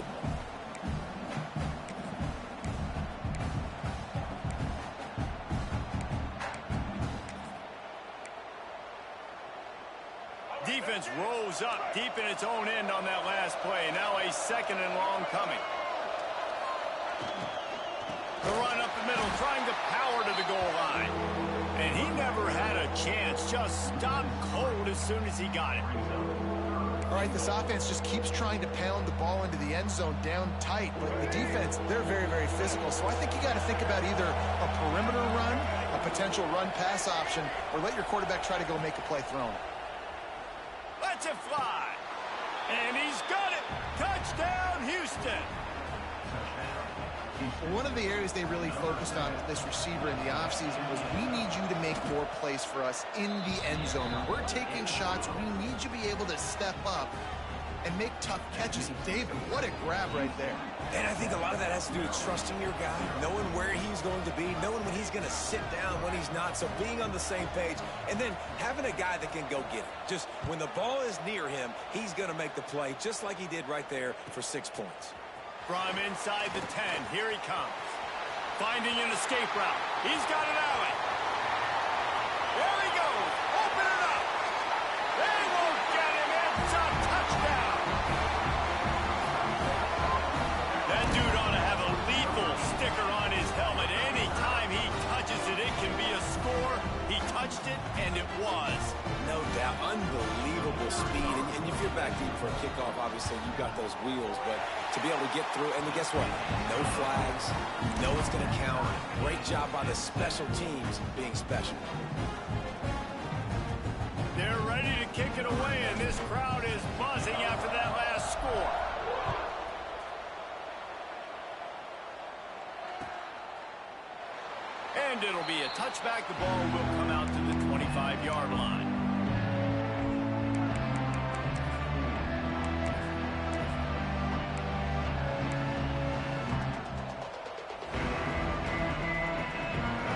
good one. Defense rose up deep in its own end on that last play. Now a 2nd and long coming. The run up the middle, trying to power to the goal line. And he never had a chance. Just stopped cold as soon as he got it. All right, this offense just keeps trying to pound the ball into the end zone down tight. But the defense, they're very, very physical. So I think you got to think about either a perimeter run, a potential run-pass option, or let your quarterback try to go make a play thrown. Lets it fly. And he's got it. Touchdown, Houston. One of the areas they really focused on with this receiver in the offseason was we need you to make more plays for us in the end zone. When we're taking shots, we need you to be able to step up and make tough catches. And David, what a grab right there. And I think a lot of that has to do with trusting your guy, knowing where he's going to be, knowing when he's going to sit down, when he's not, so being on the same page, and then having a guy that can go get it. Just when the ball is near him, he's going to make the play, just like he did right there for 6 points. From inside the 10, here he comes. Finding an escape route. He's got an alley. There he goes. Open it up. They won't get him. It's a touchdown. That dude ought to have a lethal sticker on his helmet. Anytime he touches it, it can be a score. He touched it, and it was. No doubt. Unbelievable speed. And if you're back deep for a kickoff, obviously you've got those wheels. But to be able to get through, and guess what? No flags. You know it's going to count. Great job by the special teams being special. They're ready to kick it away, and this crowd is buzzing after that last score. And it'll be a touchback. The ball will come out to the 25-yard line.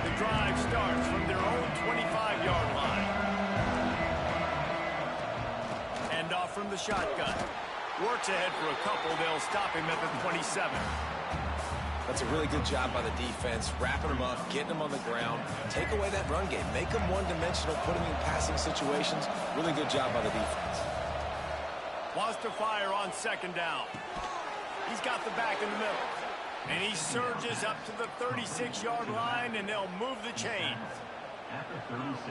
The drive starts from their own 25-yard line. And off from the shotgun. Works ahead for a couple. They'll stop him at the 27. That's a really good job by the defense, wrapping them up, getting them on the ground, take away that run game, make them one-dimensional, put them in passing situations. Really good job by the defense. Wants to fire on 2nd down. He's got the back in the middle. And he surges up to the 36-yard line, and they'll move the chains.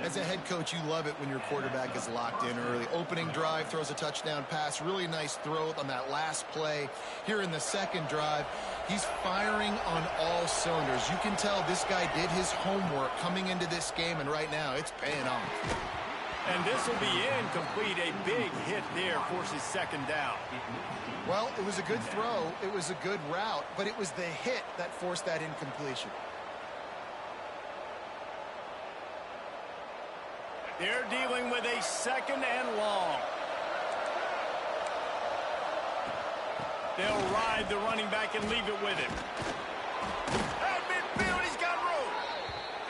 As a head coach, you love it when your quarterback is locked in early. Opening drive, throws a touchdown pass. Really nice throw on that last play. Here in the 2nd drive, he's firing on all cylinders. You can tell this guy did his homework coming into this game, and right now it's paying off. And this will be incomplete. A big hit there forces 2nd down. Well, it was a good throw. It was a good route, but it was the hit that forced that incompletion. They're dealing with a 2nd and long. They'll ride the running back and leave it with him. At midfield, he's got room.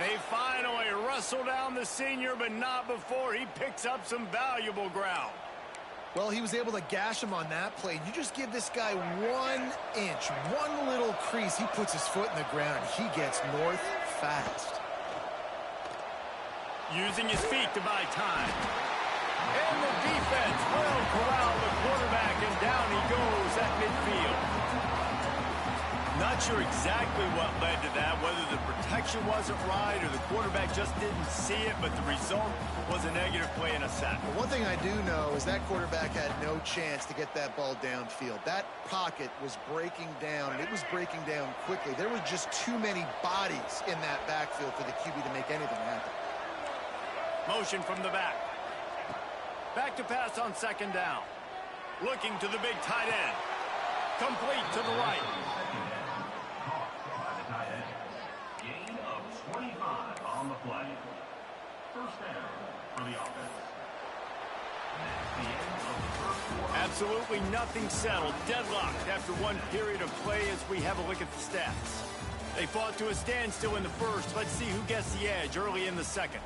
They finally wrestle down the senior, but not before he picks up some valuable ground. Well, he was able to gash him on that play. You just give this guy 1 inch, one little crease. He puts his foot in the ground. He gets north fast. Using his feet to buy time. And the defense will corral the quarterback, and down he goes at midfield. Not sure exactly what led to that, whether the protection wasn't right or the quarterback just didn't see it, but the result was a negative play and a sack. Well, one thing I do know is that quarterback had no chance to get that ball downfield. That pocket was breaking down, and it was breaking down quickly. There were just too many bodies in that backfield for the QB to make anything happen. Motion from the back. Back to pass on 2nd down. Looking to the big tight end. Complete to the right. Gain of 25 on the play. 1st down for the offense. Absolutely nothing settled. Deadlocked after one period of play as we have a look at the stats. They fought to a standstill in the 1st. Let's see who gets the edge early in the 2nd.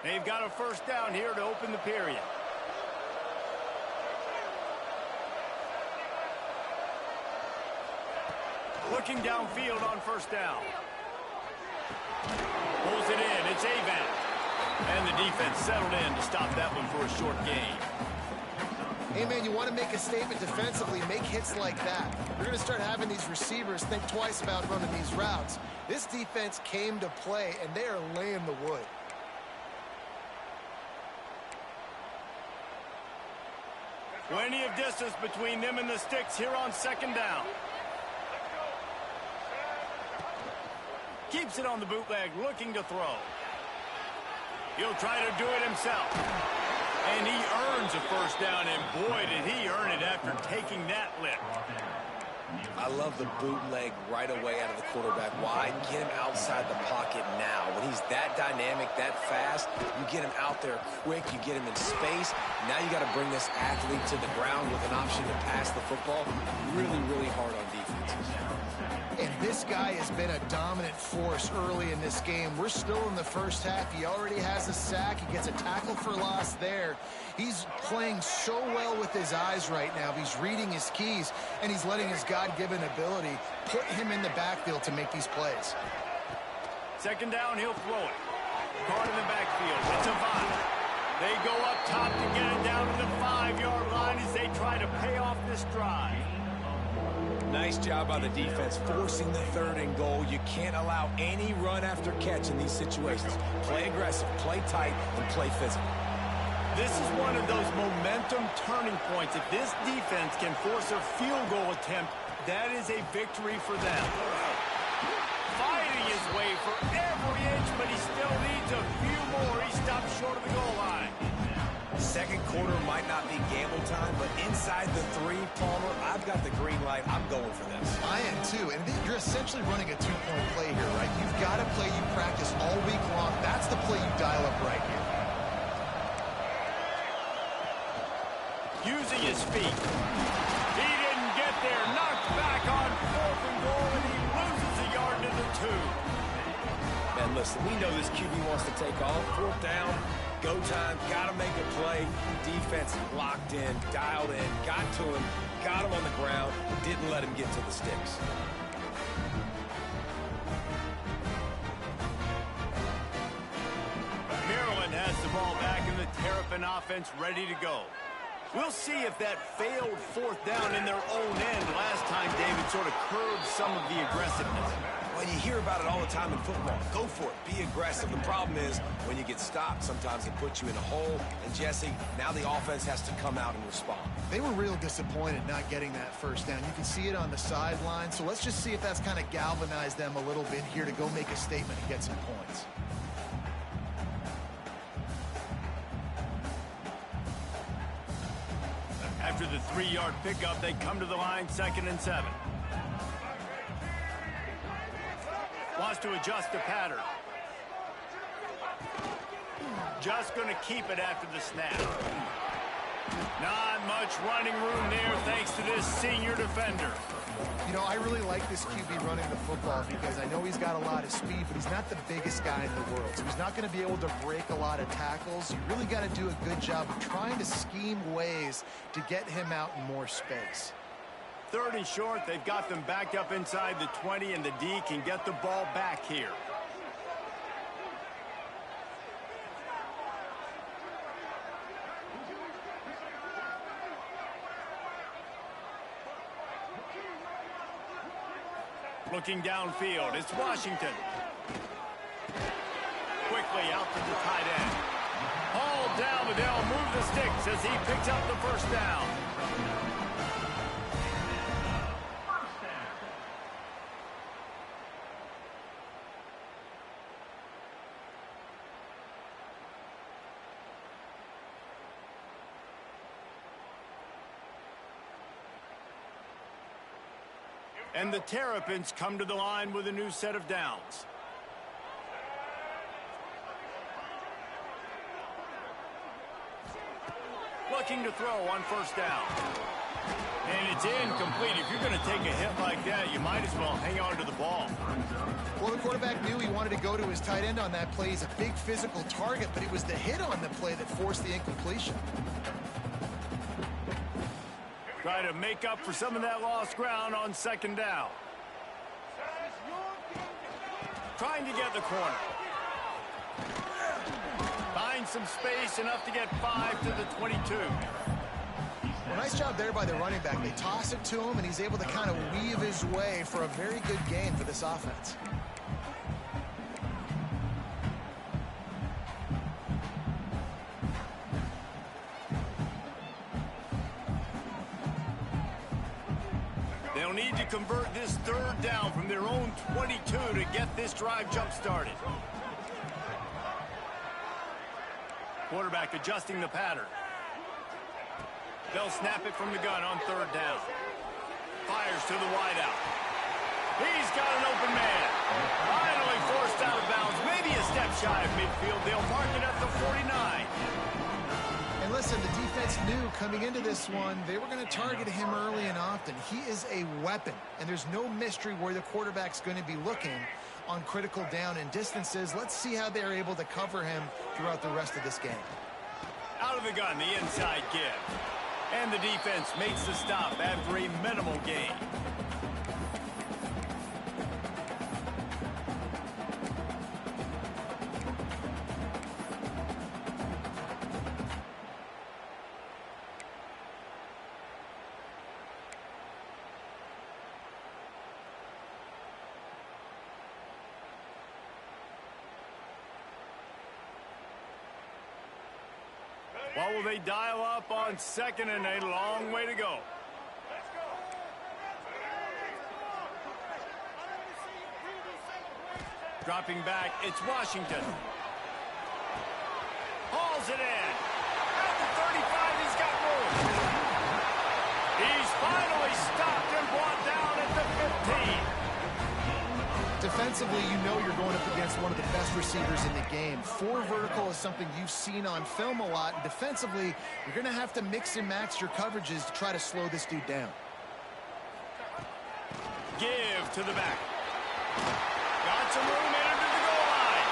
They've got a 1st down here to open the period. Looking downfield on first down. Pulls it in. It's Avant. And the defense settled in to stop that one for a short gain. Hey, man, you want to make a statement defensively, make hits like that. You're going to start having these receivers think twice about running these routes. This defense came to play, and they are laying the wood. Plenty of distance between them and the sticks here on second down. Keeps it on the bootleg, looking to throw. He'll try to do it himself. And he earns a first down, and boy, did he earn it after taking that lift. I love the bootleg right away out of the quarterback. Why? Get him outside the pocket now. When he's that dynamic, that fast, you get him out there quick, you get him in space. Now you got to bring this athlete to the ground with an option to pass the football. Really, really hard on defenses. And this guy has been a dominant force early in this game. We're still in the first half. He already has a sack. He gets a tackle for loss there. He's playing so well with his eyes right now. He's reading his keys, and he's letting his God-given ability put him in the backfield to make these plays. Second down, he'll throw it. Card in the backfield. It's Avant. They go up top to get it down to the 5-yard line as they try to pay off this drive. Nice job by the defense forcing the 3rd and goal. You can't allow any run after catch in these situations. Play aggressive, play tight, and play physical. This is one of those momentum turning points. If this defense can force a field goal attempt, that is a victory for them. Fighting his way for every inch, but he still needs a few more. He stopped short of the goal line. Second quarter might not be gamble time, but inside the 3, Palmer, I've got the green light. I'm going for this. I am too, and you're essentially running a 2-point play here, right? You've got a play you practice all week long. That's the play you dial up right here. Using his feet. He didn't get there. Knocked back on 4th and goal, and he loses a yard to the 2. Man, listen, we know this QB wants to take off. 4th down. Go time, got to make a play. Defense locked in, dialed in, got to him, got him on the ground, didn't let him get to the sticks. Maryland has the ball back in the Terrapin offense ready to go. We'll see if that failed 4th down in their own end last time David sort of curbed some of the aggressiveness. Well, you hear about it all the time in football. Go for it. Be aggressive. The problem is when you get stopped, sometimes it puts you in a hole. And, Jesse, now the offense has to come out and respond. They were real disappointed not getting that first down. You can see it on the sideline. So let's just see if that's kind of galvanized them a little bit here to go make a statement and get some points. After the 3-yard pickup, they come to the line 2nd and 7. Wants to adjust the pattern. Just going to keep it after the snap. Not much running room there thanks to this senior defender. You know, I really like this QB running the football because I know he's got a lot of speed, but he's not the biggest guy in the world. So he's not going to be able to break a lot of tackles. You really got to do a good job of trying to scheme ways to get him out in more space. 3rd and short, they've got them backed up inside the 20, and the D can get the ball back here. Looking downfield, it's Washington. Quickly out to the tight end. Hauled down, but they'll move the sticks as he picks up the first down. And the Terrapins come to the line with a new set of downs. Looking to throw on first down. And it's incomplete. If you're going to take a hit like that, you might as well hang on to the ball. Well, the quarterback knew he wanted to go to his tight end on that play. He's a big physical target, but it was the hit on the play that forced the incompletion. Try to make up for some of that lost ground on second down. Trying to get the corner. Find some space, enough to get 5 to the 22. Well, nice job there by the running back. They toss it to him, and he's able to kind of weave his way for a very good gain for this offense. They'll need to convert this third down from their own 22 to get this drive jump-started. Quarterback adjusting the pattern. They'll snap it from the gun on third down. Fires to the wideout. He's got an open man. Finally forced out of bounds. Maybe a step shy of midfield. They'll mark it at the 49. And listen, the defense knew coming into this one, they were going to target him early and often. He is a weapon, and there's no mystery where the quarterback's going to be looking on critical down and distances. Let's see how they're able to cover him throughout the rest of this game. Out of the gun, the inside give. And the defense makes the stop after a minimal gain. What will they dial up on 2nd and 8? A long way to go. Dropping back, it's Washington. Hauls it in. At the 35, he's got room. He's finally stopped and brought down at the 15. Defensively, you know you're going up against one of the best receivers in the game. 4 vertical is something you've seen on film a lot. And defensively, you're going to have to mix and match your coverages to try to slow this dude down. Give to the back. Got some room in under the goal line.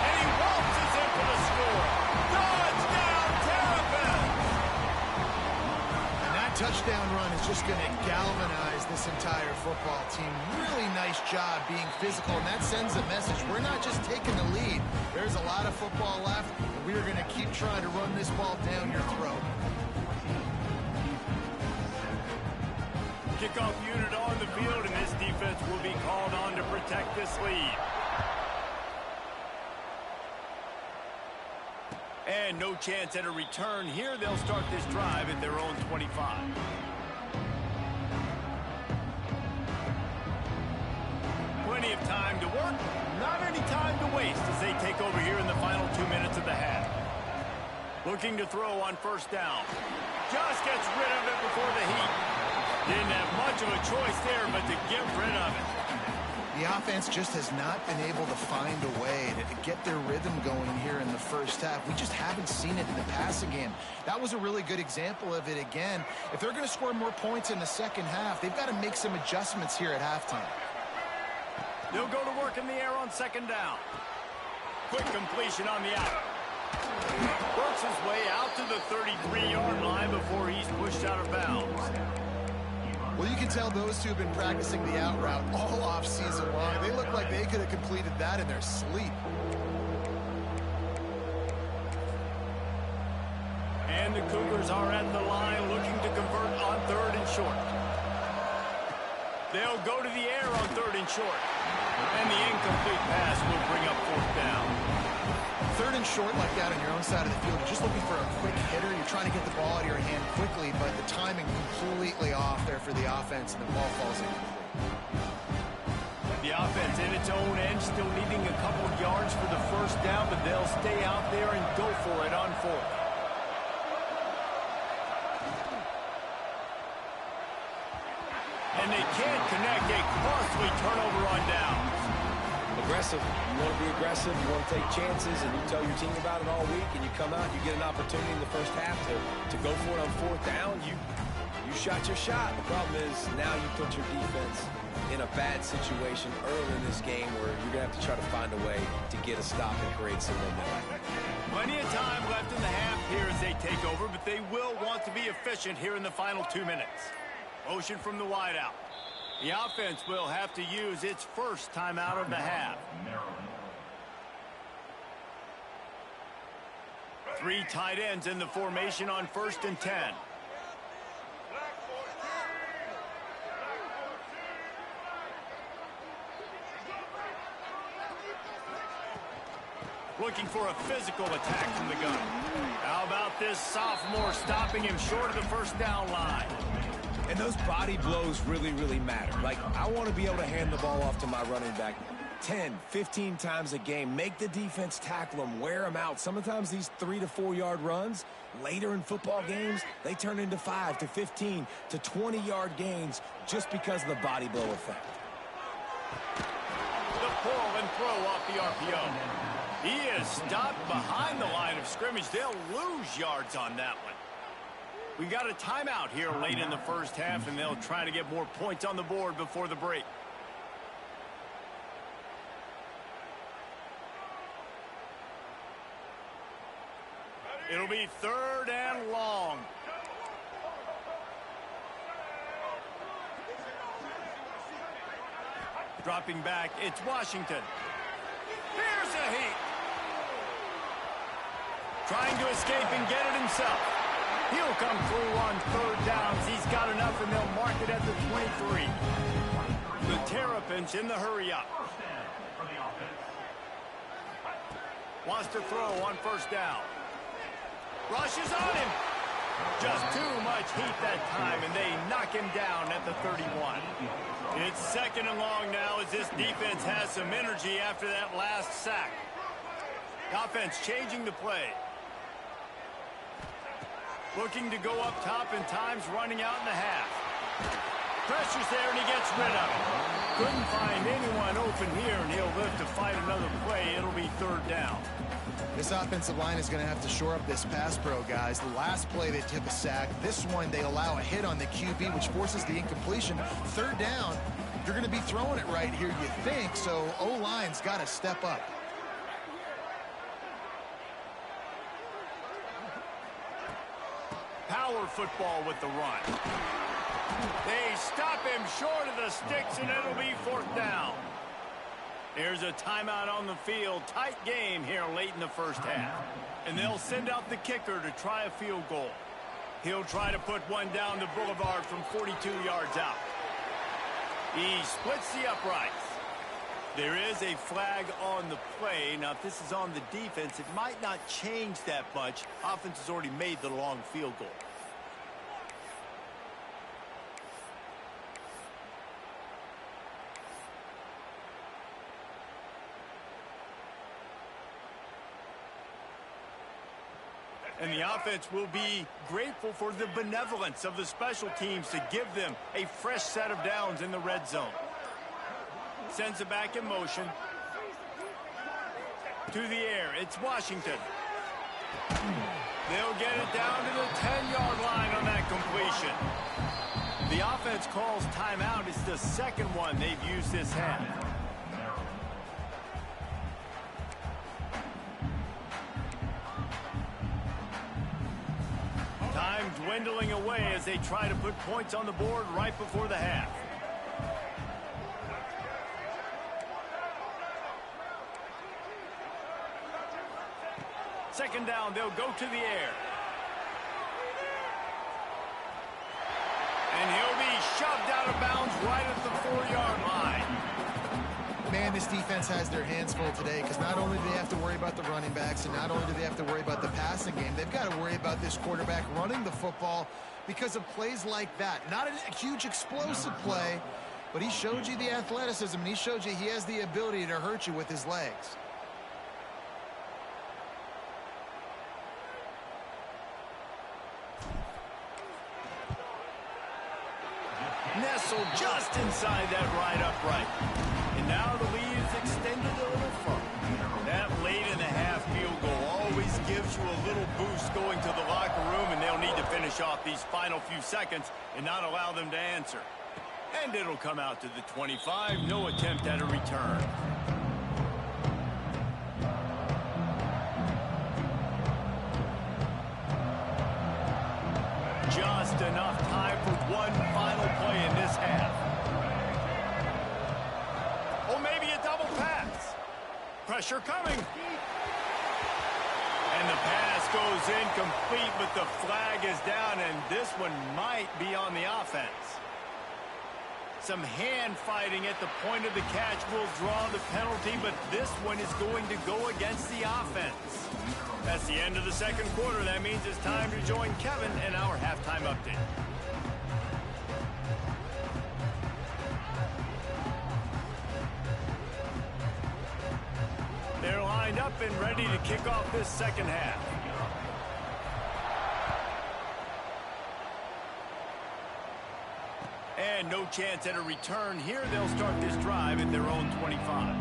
And he waltzes in for the score. Touchdown, Terrapin! And that touchdown run is just going to galvanize this entire football team. Really nice job being physical, and that sends a message. We're not just taking the lead. There's a lot of football left, and we are going to keep trying to run this ball down your throat. Kickoff unit on the field, and this defense will be called on to protect this lead. And no chance at a return here. They'll start this drive at their own 25. Plenty of time to work, not any time to waste as they take over here in the final 2 minutes of the half. Looking to throw on first down. Just gets rid of it before the heat. Didn't have much of a choice there, but to get rid of it. The offense just has not been able to find a way to get their rhythm going here in the first half. We just haven't seen it in the passing game. That was a really good example of it again. If they're going to score more points in the second half, they've got to make some adjustments here at halftime. They'll go to work in the air on 2nd down. Quick completion on the out. Works his way out to the 33-yard line before he's pushed out of bounds. Well, you can tell those two have been practicing the out route all off-season long. They look like they could have completed that in their sleep. And the Cougars are at the line looking to convert on 3rd and short. They'll go to the air on 3rd and short. And the incomplete pass will bring up 4th down. 3rd and short like that on your own side of the field, you're just looking for a quick hitter. You're trying to get the ball out of your hand quickly, but the timing completely off there for the offense, and the ball falls incomplete. The offense in its own end, still needing a couple yards for the first down, but they'll stay out there and go for it on 4th. And they can't connect a costly turnover on downs. Aggressive. You want to be aggressive. You want to take chances, and you tell your team about it all week, and you come out, you get an opportunity in the first half to go for it on 4th down. You shot your shot. The problem is now you put your defense in a bad situation early in this game where you're going to have to try to find a way to get a stop and create some momentum. Plenty of time left in the half here as they take over, but they will want to be efficient here in the final 2 minutes. Motion from the wideout. The offense will have to use its first timeout of the half. Three tight ends in the formation on 1st and 10. Looking for a physical attack from the gun. How about this sophomore stopping him short of the first down line? And those body blows really, really matter. Like, I want to be able to hand the ball off to my running back 10, 15 times a game. Make the defense tackle them, wear them out. Sometimes these 3 to 4 yard runs, later in football games, they turn into 5 to 15 to 20 yard gains just because of the body blow effect. The pull and throw off the RPO. He is stopped behind the line of scrimmage. They'll lose yards on that one. We've got a timeout here late in the first half, and they'll try to get more points on the board before the break. It'll be 3rd and long. Dropping back, it's Washington. Here's a heat. Trying to escape and get it himself. He'll come through on 3rd downs. He's got enough, and they'll mark it at the 23. The Terrapins in the hurry up. Wants to throw on 1st down. Rushes on him. Just too much heat that time, and they knock him down at the 31. It's 2nd and long now as this defense has some energy after that last sack. The offense changing the play. Looking to go up top, and time's running out in the half. Pressure's there, and he gets rid of it. Couldn't find anyone open here, and he'll live to fight another play. It'll be 3rd down. This offensive line is going to have to shore up this pass pro, guys. The last play they took a sack. This one they allow a hit on the QB, which forces the incompletion. 3rd down, you're going to be throwing it right here, you think, so O-line's got to step up. Power football with the run. They stop him short of the sticks, and it'll be 4th down. There's a timeout on the field. Tight game here late in the first half. And they'll send out the kicker to try a field goal. He'll try to put one down the boulevard from 42 yards out. He splits the uprights. There is a flag on the play. Now, if this is on the defense, it might not change that much. Offense has already made the long field goal. And the offense will be grateful for the benevolence of the special teams to give them a fresh set of downs in the red zone. Sends it back in motion. To the air, it's Washington. They'll get it down to the 10-yard line on that completion. The offense calls timeout. It's the 2nd one they've used this half. Time dwindling away as they try to put points on the board right before the half. Second down, they'll go to the air. And he'll be shoved out of bounds right at the 4-yard line. Man, this defense has their hands full today because not only do they have to worry about the running backs and not only do they have to worry about the passing game, they've got to worry about this quarterback running the football because of plays like that. Not a huge explosive play, but he showed you the athleticism, and he showed you he has the ability to hurt you with his legs. Nestled just inside that right upright. And now the lead is extended a little further. That late in the half field goal always gives you a little boost going to the locker room, and they'll need to finish off these final few seconds and not allow them to answer. And it'll come out to the 25. No attempt at a return. Just enough time for one final play in this half. pressure coming. And the pass goes incomplete, but the flag is down, and this one might be on the offense. Some hand fighting at the point of the catch will draw the penalty, but this one is going to go against the offense. That's the end of the second quarter. That means it's time to join Kevin in our halftime update. They're lined up and ready to kick off this second half. And no chance at a return here. They'll start this drive at their own 25.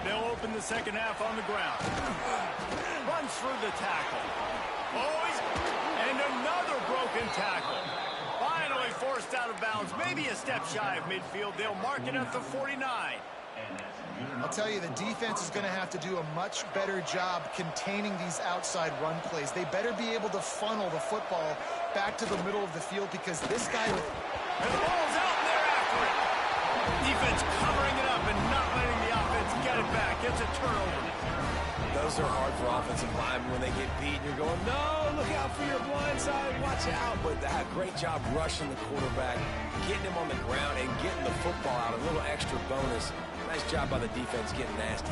They'll open the second half on the ground. Runs through the tackle. And another broken tackle. Finally forced out of bounds. Maybe a step shy of midfield. They'll mark it at the 49. I'll tell you, the defense is going to have to do a much better job containing these outside run plays. They better be able to funnel the football back to the middle of the field, because this guy... And the ball's out, and they're after it. Defense covering it up and not letting the offense get it back. It's a turnover. Those are hard for offensive linemen when they get beat. You're going, no, look out for your blind side, watch out. But great job rushing the quarterback, getting him on the ground, and getting the football out. A little extra bonus. Nice job by the defense getting nasty.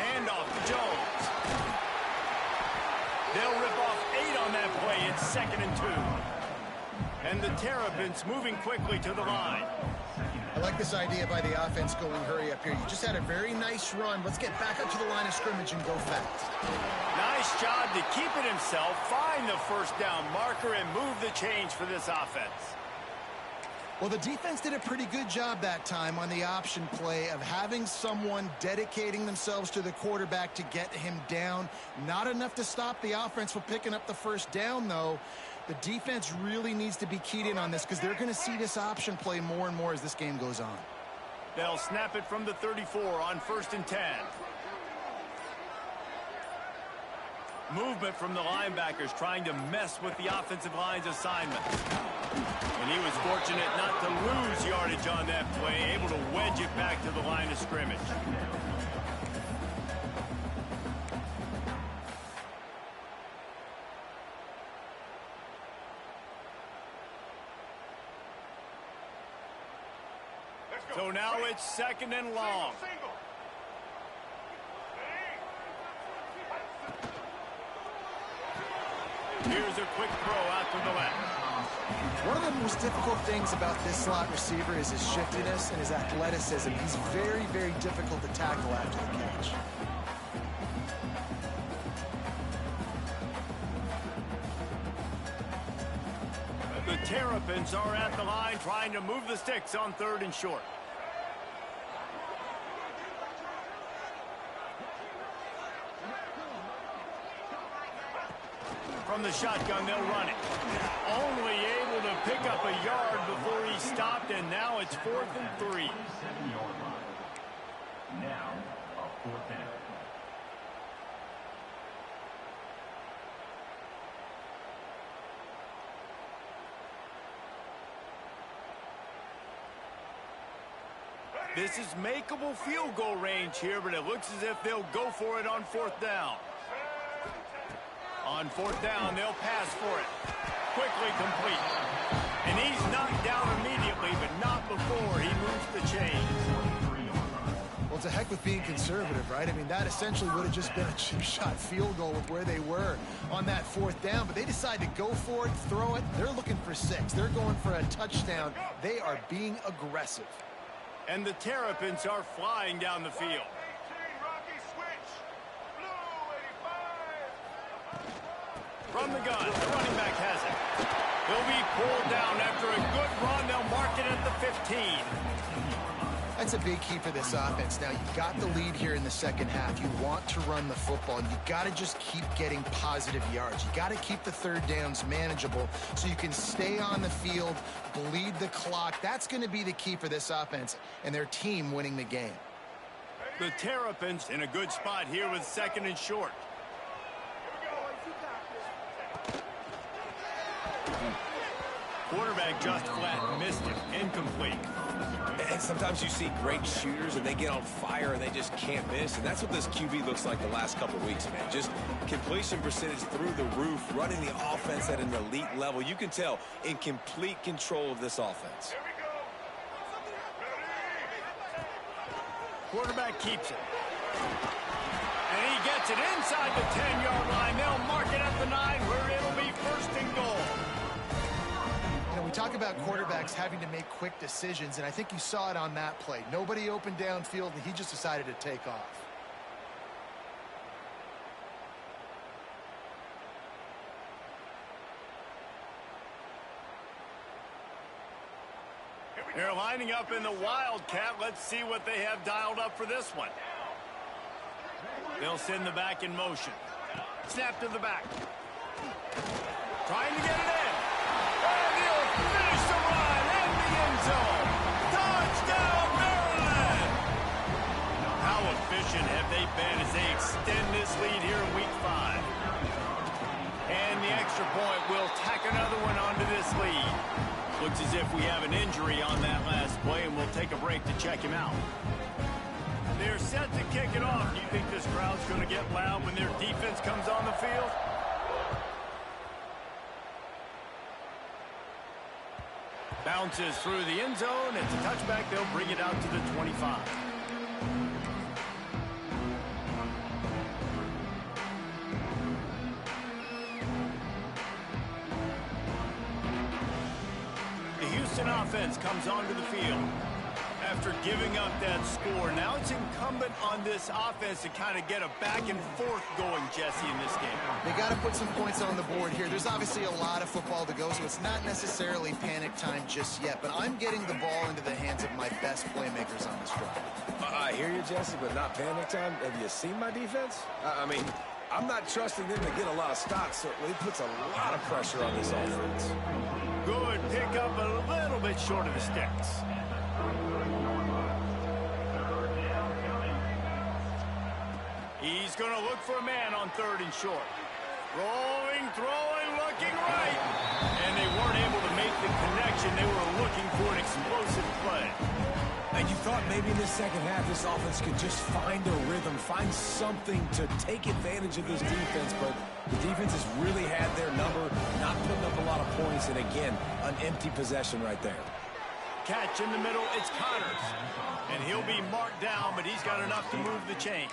And off to Jones. They'll rip off 8 on that play. It's 2nd and 2. And the Terrapins moving quickly to the line. I like this idea by the offense going hurry up here. You just had a very nice run. Let's get back up to the line of scrimmage and go fast. Nice job to keep it himself, find the first down marker, and move the change for this offense. Well, the defense did a pretty good job that time on the option play of having someone dedicating themselves to the quarterback to get him down. Not enough to stop the offense from picking up the first down, though. The defense really needs to be keyed in on this, because they're going to see this option play more and more as this game goes on. They'll snap it from the 34 on 1st and 10. Movement from the linebackers trying to mess with the offensive line's assignment. And he was fortunate not to lose yardage on that play, able to wedge it back to the line of scrimmage. So now it's 2nd and long. Here's a quick throw out to the left. One of the most difficult things about this slot receiver is his shiftiness and his athleticism. He's very, very difficult to tackle after the catch. The Terrapins are at the line trying to move the sticks on 3rd and short. From the shotgun, they'll run it. Only able to pick up a yard before he stopped, and now it's 4th and 3. 7-yard line. Now, a 4th down. This is makeable field goal range here, but it looks as if they'll go for it on 4th down. On 4th down, they'll pass for it. Quickly complete. And he's knocked down immediately, but not before he moves the chains. Well, to heck with being conservative, right? I mean, that essentially would have just been a chip shot field goal with where they were on that 4th down, but they decide to go for it, throw it. They're looking for 6. They're going for a touchdown. They are being aggressive. And the Terrapins are flying down the field. From the gun, the running back has it. He'll be pulled down after a good run. They'll mark it at the 15. That's a big key for this offense. Now, you've got the lead here in the second half. You want to run the football. You got to just keep getting positive yards. You got to keep the third downs manageable so you can stay on the field, bleed the clock. That's going to be the key for this offense and their team winning the game. The Terrapins in a good spot here with 2nd and short. Quarterback just flat missed it. Incomplete. And sometimes you see great shooters and they get on fire and they just can't miss. And that's what this QB looks like the last couple of weeks, man. Just completion percentage through the roof, running the offense at an elite level. You can tell in complete control of this offense. Quarterback keeps it. And he gets it inside the 10-yard line. They'll mark it at the 9 where it'll be 1st and goal. We talk about quarterbacks having to make quick decisions, and I think you saw it on that play. Nobody opened downfield, and he just decided to take off. They're lining up in the Wildcat. Let's see what they have dialed up for this one. They'll send the back in motion. Snap to the back. Trying to get it in. And he'll finish the run in the end zone. Touchdown, Maryland! How efficient have they been as they extend this lead here in Week 5? And the extra point will tack another one onto this lead. Looks as if we have an injury on that last play, and we'll take a break to check him out. They're set to kick it off. Do you think this crowd's going to get loud when their defense comes on the field? Bounces through the end zone. It's a touchback. They'll bring it out to the 25. The Houston offense comes onto the field. After giving up that score, now it's incumbent on this offense to kind of get a back and forth going, Jesse, in this game. They got to put some points on the board here. There's obviously a lot of football to go, so it's not necessarily panic time just yet, but I'm getting the ball into the hands of my best playmakers on this drive. I hear you, Jesse, but not panic time. Have you seen my defense? I mean, I'm not trusting them to get a lot of stops, so it puts a lot of pressure on this offense. Good pick up a little bit short of the sticks. He's going to look for a man on 3rd and short. Rolling, throwing, looking right. And they weren't able to make the connection. They were looking for an explosive play. And you thought maybe in the second half this offense could just find a rhythm, find something to take advantage of this defense, but the defense has really had their number, not putting up a lot of points, and again, an empty possession right there. Catch in the middle, it's Connors. And he'll be marked down, but he's got enough to move the chains.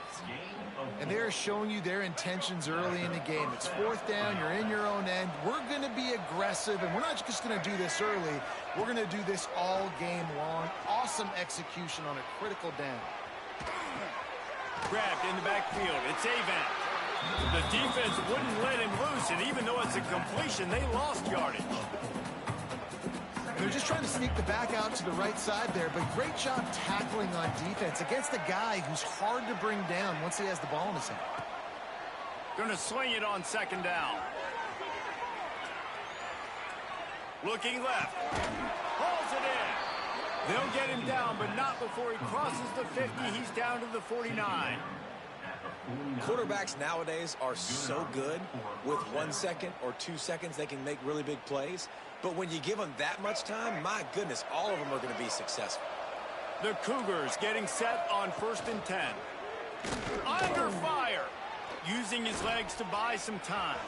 And they're showing you their intentions early in the game. It's 4th down, you're in your own end. We're going to be aggressive, and we're not just going to do this early. We're going to do this all game long. Awesome execution on a critical down. Grabbed in the backfield, it's Avant. The defense wouldn't let him loose, and even though it's a completion, they lost yardage. They're just trying to sneak the back out to the right side there, but great job tackling on defense against a guy who's hard to bring down once he has the ball in his hand. Going to swing it on 2nd down. Looking left. Hauls it in. They'll get him down, but not before he crosses the 50. He's down to the 49. Quarterbacks nowadays are so good. With 1 second or 2 seconds, they can make really big plays. But when you give them that much time, my goodness, all of them are going to be successful. The Cougars getting set on 1st and 10. Under fire. Using his legs to buy some time.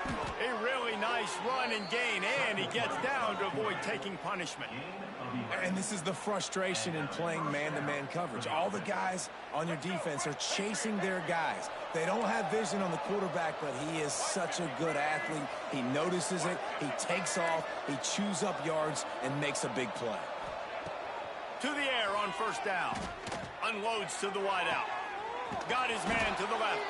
A really nice run and gain, and he gets down to avoid taking punishment. And this is the frustration in playing man-to-man coverage. All the guys on your defense are chasing their guys. They don't have vision on the quarterback, but he is such a good athlete. He notices it, he takes off, he chews up yards, and makes a big play. To the air on 1st down. Unloads to the wideout. Got his man to the left.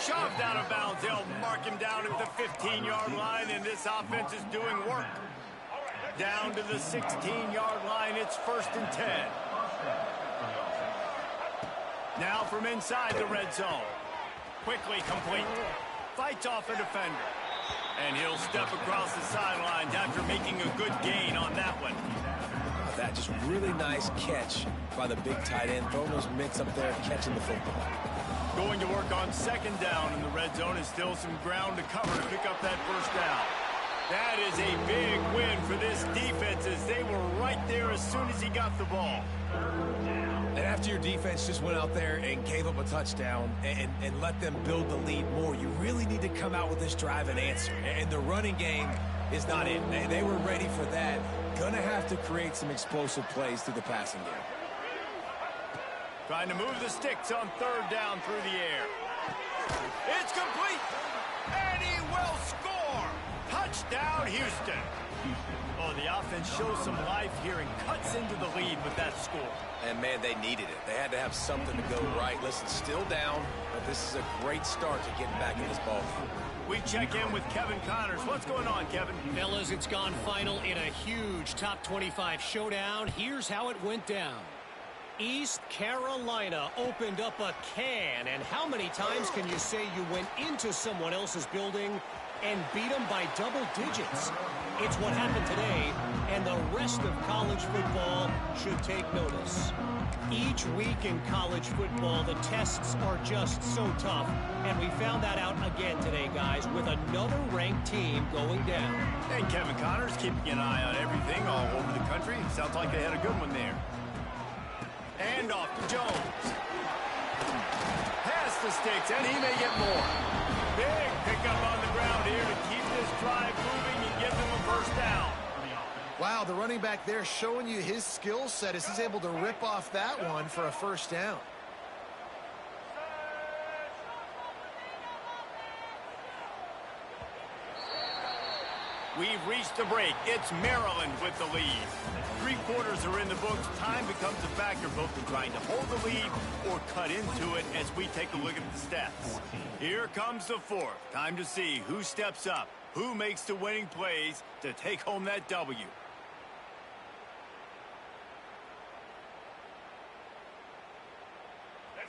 Shoved out of bounds. They'll mark him down at the 15-yard line, and this offense is doing work. Down to the 16-yard line. It's 1st and 10. Now from inside the red zone. Quickly complete. Fights off a defender. And he'll step across the sidelines after making a good gain on that one. That just really nice catch by the big tight end. Throwing those mitts up there, catching the football. Going to work on second down in the red zone, and still some ground to cover to pick up that first down. That is a big win for this defense, as they were right there as soon as he got the ball. And after your defense just went out there and gave up a touchdown and let them build the lead more, you really need to come out with this drive and answer. And the running game is not it. They were ready for that. Gonna have to create some explosive plays through the passing game. Trying to move the sticks on third down through the air. It's complete, and he will score. Touchdown, Houston. Oh, the offense shows some life here and cuts into the lead with that score. And, man, they needed it. They had to have something to go right. Listen, still down, but this is a great start to getting back in this ball game. We check in with Kevin Connors. What's going on, Kevin? Fellas, it's gone final in a huge top 25 showdown. Here's how it went down. East Carolina opened up a can, and how many times can you say you went into someone else's building and beat them by double digits? It's what happened today, and the rest of college football should take notice. Each week in college football, the tests are just so tough, and we found that out again today, guys, with another ranked team going down. And Kevin Connors keeping an eye on everything all over the country. Sounds like they had a good one there. And off to Jones. Pass the sticks, and he may get more. Big pickup on the ground here to keep this drive moving and give them a first down. Wow, the running back there showing you his skill set as he's able to rip off that one for a first down. We've reached the break. It's Maryland with the lead. 3 quarters are in the books. Time becomes a factor, both in trying to hold the lead or cut into it as we take a look at the stats. Here comes the fourth. Time to see who steps up, who makes the winning plays to take home that W.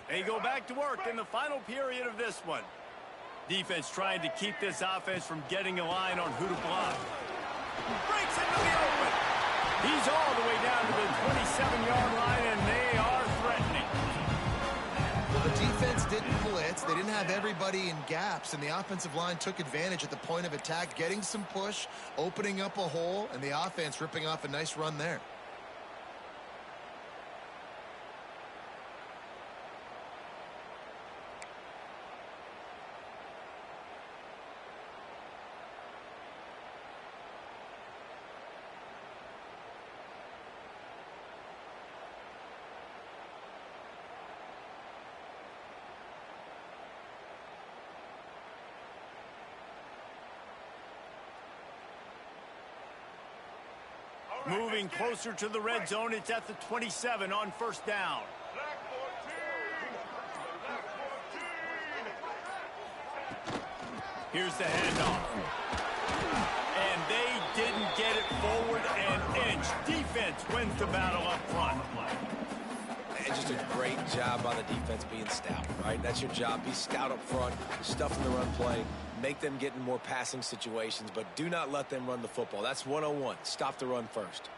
They go back to work in the final period of this one. Defense trying to keep this offense from getting a line on who to block. Breaks into the open. He's all the way down to the 27-yard line, and they are threatening. Well, the defense didn't blitz. They didn't have everybody in gaps, and the offensive line took advantage at the point of attack, getting some push, opening up a hole, and the offense ripping off a nice run there. Moving closer to the red zone, it's at the 27 on first down. Here's the handoff. And they didn't get it forward an inch. Defense wins the battle up front. And just a great job by the defense being stout, right? That's your job. Be stout up front, stuff in the run play, make them get in more passing situations, but do not let them run the football. That's 101. Stop the run first.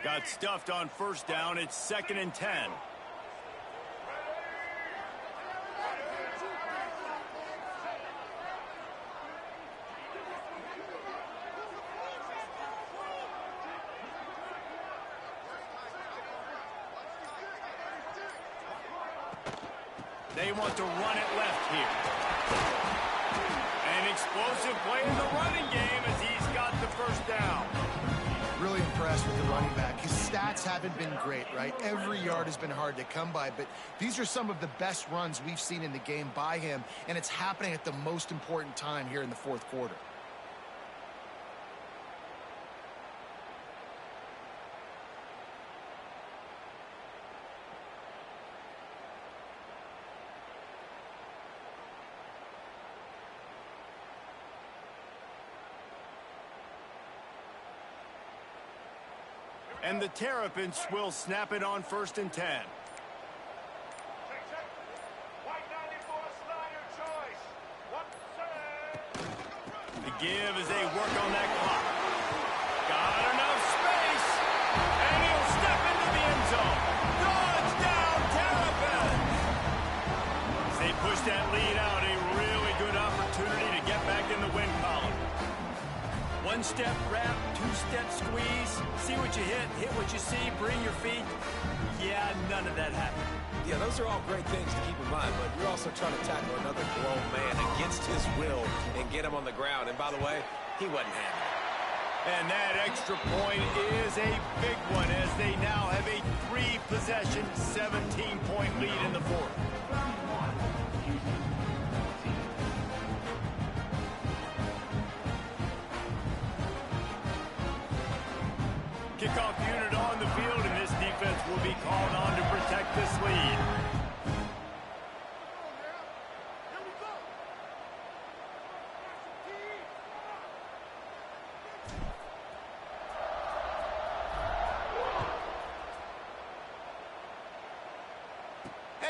Got stuffed on first down. It's 2nd and 10. They want to run it left here. An explosive play in the running game as he's got the first down. Really impressed with the running back. His stats haven't been great, right? Every yard has been hard to come by, but these are some of the best runs we've seen in the game by him, and it's happening at the most important time here in the fourth quarter. And the Terrapins will snap it on 1st and 10. The give as they work on that clock. Got enough space. And he'll step into the end zone. Touchdown, Terrapins! As they push that lead out, a really good opportunity to get back in the win column. One-step wrap, two-step squeeze. See what you hit what you see, bring your feet. Yeah, none of that happened. Yeah, those are all great things to keep in mind, but you're also trying to tackle another grown man against his will and get him on the ground. And by the way, he wasn't happy. And that extra point is a big one as they now have a 3-possession, 17-point lead in the fourth. Kickoff unit on the field, and this defense will be called on to protect this lead.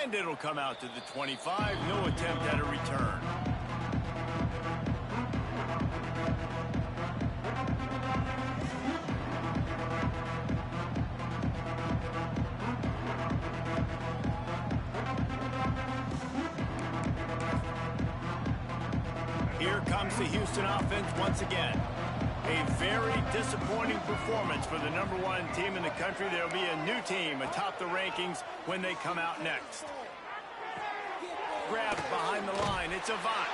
And it'll come out to the 25. No attempt at a return. Here comes the Houston offense once again. A very disappointing performance for the #1 team in the country. There'll be a new team atop the rankings when they come out next. Grab behind the line. It's Avant.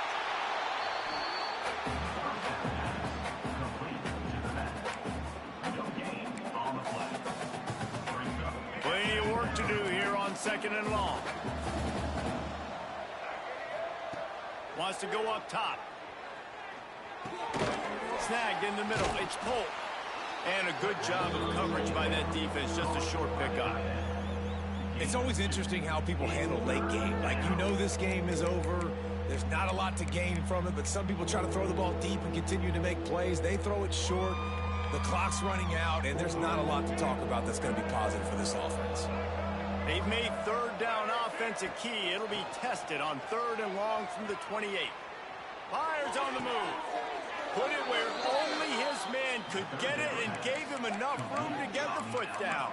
Plenty of work to do here on 2nd and long. Wants to go up top. Snagged in the middle. It's Polk. And a good job of coverage by that defense. Just a short pickup. It's always interesting how people handle late game. Like, you know this game is over. There's not a lot to gain from it, but some people try to throw the ball deep and continue to make plays. They throw it short. The clock's running out, and there's not a lot to talk about that's going to be positive for this offense. They've made 3rd down offense a key. It'll be tested on 3rd and long from the 28. Fires on the move. Put it where only his man could get it and gave him enough room to get the foot down.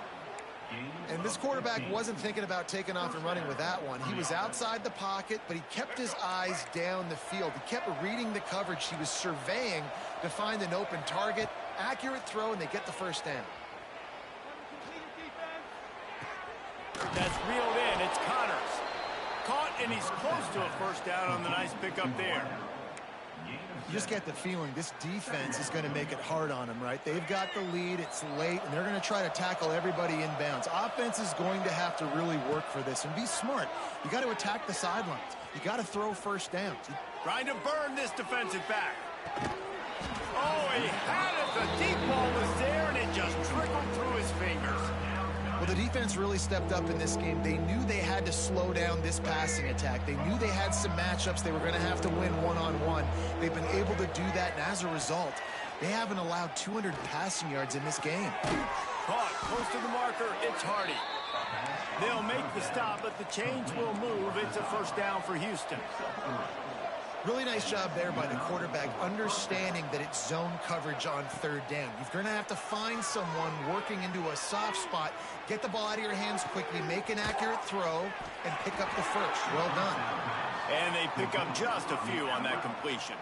And this quarterback wasn't thinking about taking off and running with that one. He was outside the pocket, but he kept his eyes down the field. He kept reading the coverage. He was surveying to find an open target. Accurate throw, and they get the 1st down. That's reeled in. It's Connors. Caught, and he's close to a 1st down on the nice pickup there. You just get the feeling this defense is going to make it hard on them, right? They've got the lead. It's late, and they're going to try to tackle everybody inbounds. Offense is going to have to really work for this and be smart. You got to attack the sidelines. You got to throw 1st downs. Trying to burn this defensive back. Oh, he had it. The deep ball was there, and it just trickled through his fingers. Well, the defense really stepped up in this game. They knew they had to slow down this passing attack. They knew they had some matchups they were going to have to win one-on-one. They've been able to do that, and as a result, they haven't allowed 200 passing yards in this game. Caught close to the marker. It's Hardy. They'll make the stop, but the chains will move. It's a 1st down for Houston. Really nice job there by the quarterback, understanding that it's zone coverage on 3rd down. You're going to have to find someone working into a soft spot, get the ball out of your hands quickly, make an accurate throw, and pick up the 1st. Well done. And they pick up just a few on that completion.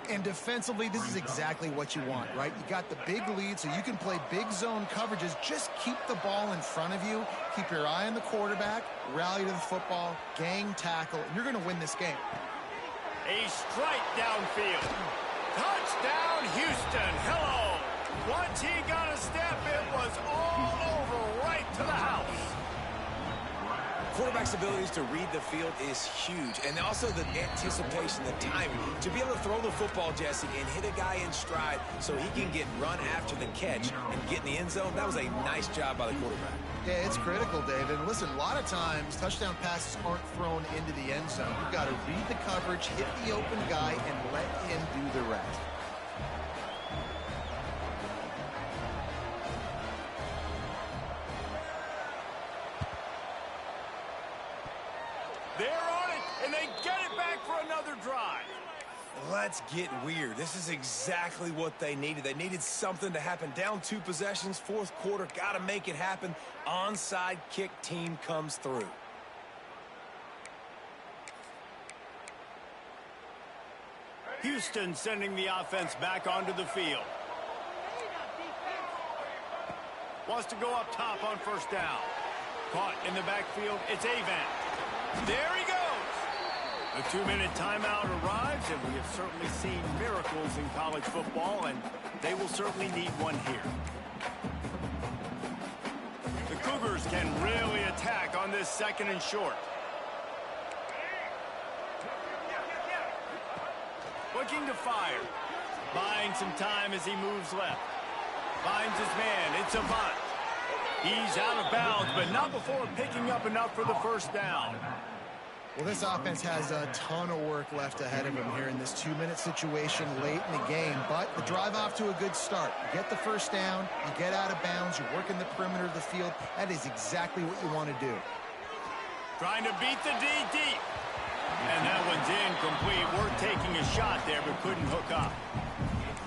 And defensively, this is exactly what you want, right? You got the big lead, so you can play big zone coverages. Just keep the ball in front of you. Keep your eye on the quarterback, rally to the football, gang tackle, and you're going to win this game. A strike downfield. Touchdown, Houston. Hello. Once he got a step, it was all over right to the house. Quarterback's abilities to read the field is huge, and also the anticipation, the timing. To be able to throw the football, Jesse, and hit a guy in stride so he can get run after the catch and get in the end zone, that was a nice job by the quarterback. Yeah, it's critical, David. And listen, a lot of times touchdown passes aren't thrown into the end zone. You've got to read the coverage, hit the open guy, and let him do the rest. for another drive. Let's get weird. This is exactly what they needed. They needed something to happen. Down 2 possessions, fourth quarter. Got to make it happen. Onside kick team comes through. Houston sending the offense back onto the field. Wants to go up top on first down. Caught in the backfield. It's Avant. There he goes. The 2-minute timeout arrives, and we have certainly seen miracles in college football, and they will certainly need one here. The Cougars can really attack on this 2nd and short. Looking to fire. Buying some time as he moves left. Finds his man. It's Avant. He's out of bounds, but not before picking up enough for the first down. Well, this offense has a ton of work left ahead of them here in this 2-minute situation late in the game, but the drive off to a good start. You get the first down, you get out of bounds, you work in the perimeter of the field. That is exactly what you want to do. Trying to beat the D deep. And that one's incomplete. We're taking a shot there, but couldn't hook up.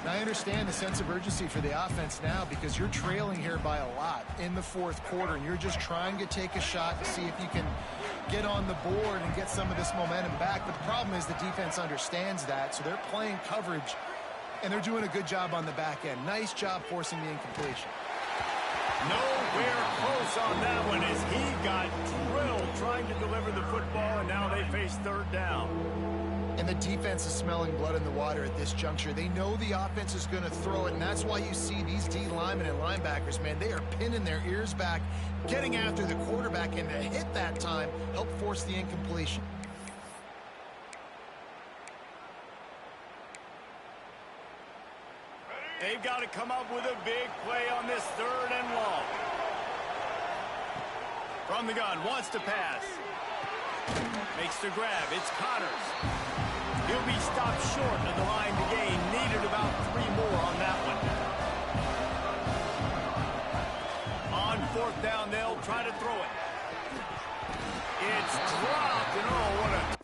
Now, I understand the sense of urgency for the offense now because you're trailing here by a lot in the fourth quarter, and you're just trying to take a shot to see if you can get on the board and get some of this momentum back. But the problem is the defense understands that, so they're playing coverage, and they're doing a good job on the back end. Nice job forcing the incompletion. Nowhere close on that one as he got drilled trying to deliver the football, and now they face 3rd down. And the defense is smelling blood in the water at this juncture. They know the offense is going to throw it, and that's why you see these D linemen and linebackers, man, they are pinning their ears back, getting after the quarterback, and to hit that time, help force the incompletion. They've got to come up with a big play on this 3rd and long. From the gun, wants to pass. Makes the grab. It's Connors. He'll be stopped short of the line to gain. Needed about 3 more on that one. On 4th down, they'll try to throw it. It's dropped, and oh, what a